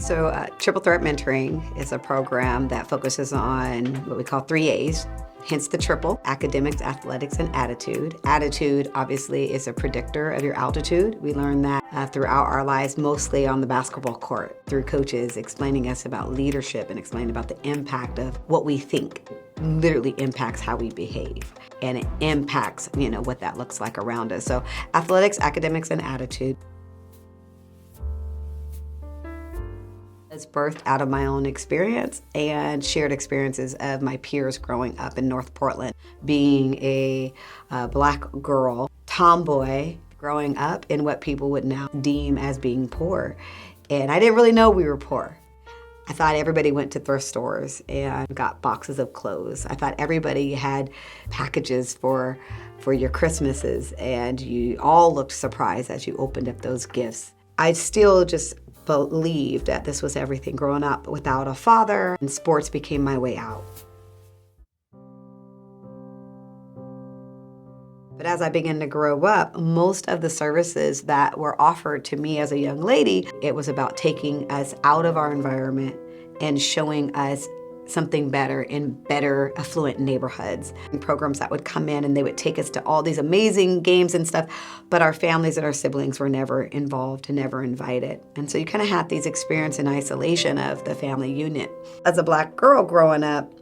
So Triple Threat Mentoring is a program that focuses on what we call 3 A's, hence the triple: academics, athletics, and attitude. Attitude obviously is a predictor of your altitude. We learn that throughout our lives, mostly on the basketball court, through coaches explaining us about leadership and explaining about the impact of what we think literally impacts how we behave. And it impacts, what that looks like around us. So athletics, academics, and attitude. It's birthed out of my own experience and shared experiences of my peers growing up in North Portland. Being a black girl, tomboy, growing up in what people would now deem as being poor. And I didn't really know we were poor. I thought everybody went to thrift stores and got boxes of clothes. I thought everybody had packages for your Christmases, and you all looked surprised as you opened up those gifts. I still just believed that this was everything growing up without a father, and sports became my way out. But as I began to grow up, most of the services that were offered to me as a young lady, it was about taking us out of our environment and showing us something better in better affluent neighborhoods. And programs that would come in and they would take us to all these amazing games and stuff, but our families and our siblings were never involved and never invited. And so you kind of had these experiences in isolation of the family unit. As a black girl growing up,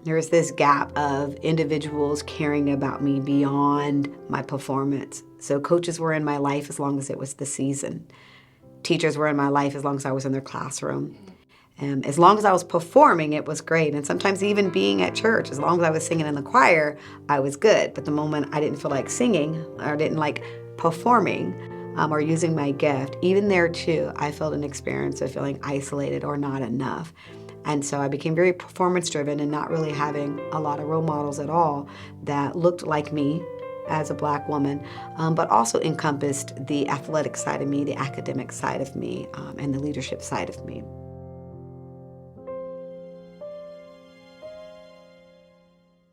there was this gap of individuals caring about me beyond my performance. So coaches were in my life as long as it was the season. Teachers were in my life as long as I was in their classroom. As long as I was performing, it was great. And sometimes even being at church, as long as I was singing in the choir, I was good. But the moment I didn't feel like singing or didn't like performing or using my gift, even there too, I felt an experience of feeling isolated or not enough. And so I became very performance driven and not really having a lot of role models at all that looked like me as a black woman, but also encompassed the athletic side of me, the academic side of me, and the leadership side of me.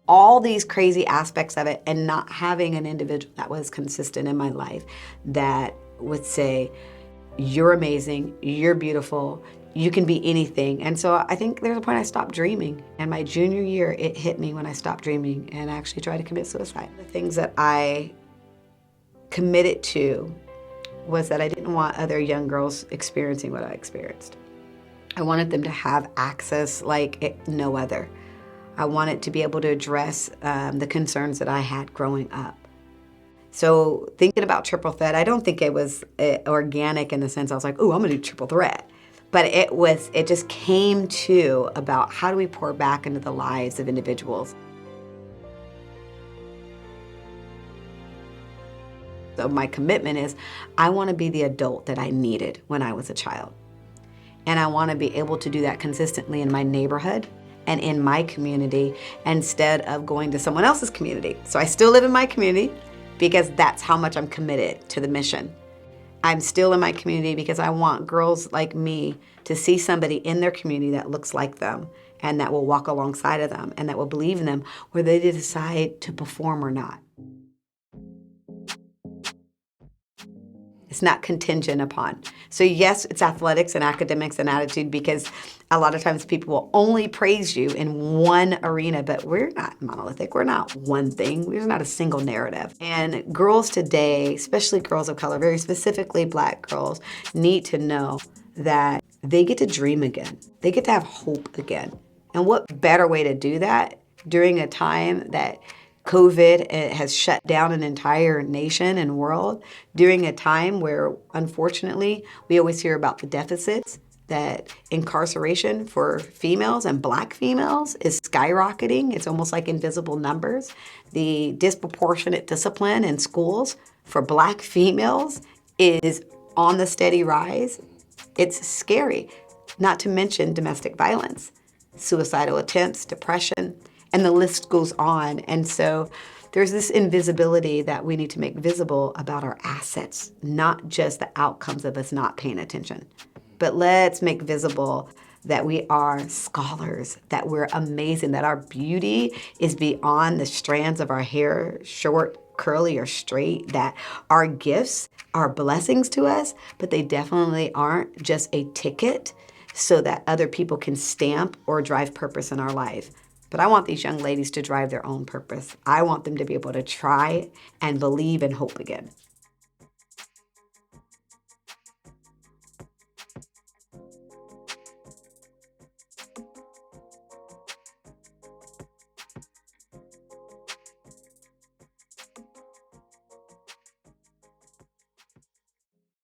All these crazy aspects of it, and not having an individual that was consistent in my life that would say, you're amazing, you're beautiful, you can be anything. And so I think there's a point I stopped dreaming. And my junior year, it hit me when I stopped dreaming and actually tried to commit suicide. The things that I committed to was that I didn't want other young girls experiencing what I experienced. I wanted them to have access like no other. I wanted to be able to address the concerns that I had growing up. So thinking about triple threat, I don't think it was organic in the sense I was like, oh, I'm gonna do triple threat. But it just came to about how do we pour back into the lives of individuals. So my commitment is I wanna be the adult that I needed when I was a child. And I wanna be able to do that consistently in my neighborhood and in my community instead of going to someone else's community. So I still live in my community because that's how much I'm committed to the mission. I'm still in my community because I want girls like me to see somebody in their community that looks like them and that will walk alongside of them and that will believe in them whether they decide to perform or not. It's not contingent upon. So yes, it's athletics and academics and attitude because a lot of times people will only praise you in one arena, but we're not monolithic. We're not one thing. We're not a single narrative. And girls today, especially girls of color, very specifically black girls, need to know that they get to dream again. They get to have hope again. And what better way to do that during a time that COVID has shut down an entire nation and world, during a time where, unfortunately, we always hear about the deficits, that incarceration for females and black females is skyrocketing. It's almost like invisible numbers. The disproportionate discipline in schools for black females is on the steady rise. It's scary, not to mention domestic violence, suicidal attempts, depression, and the list goes on. And so there's this invisibility that we need to make visible about our assets, not just the outcomes of us not paying attention. But let's make visible that we are scholars, that we're amazing, that our beauty is beyond the strands of our hair, short, curly, or straight, that our gifts are blessings to us, but they definitely aren't just a ticket so that other people can stamp or drive purpose in our life. But I want these young ladies to drive their own purpose. I want them to be able to try and believe and hope again.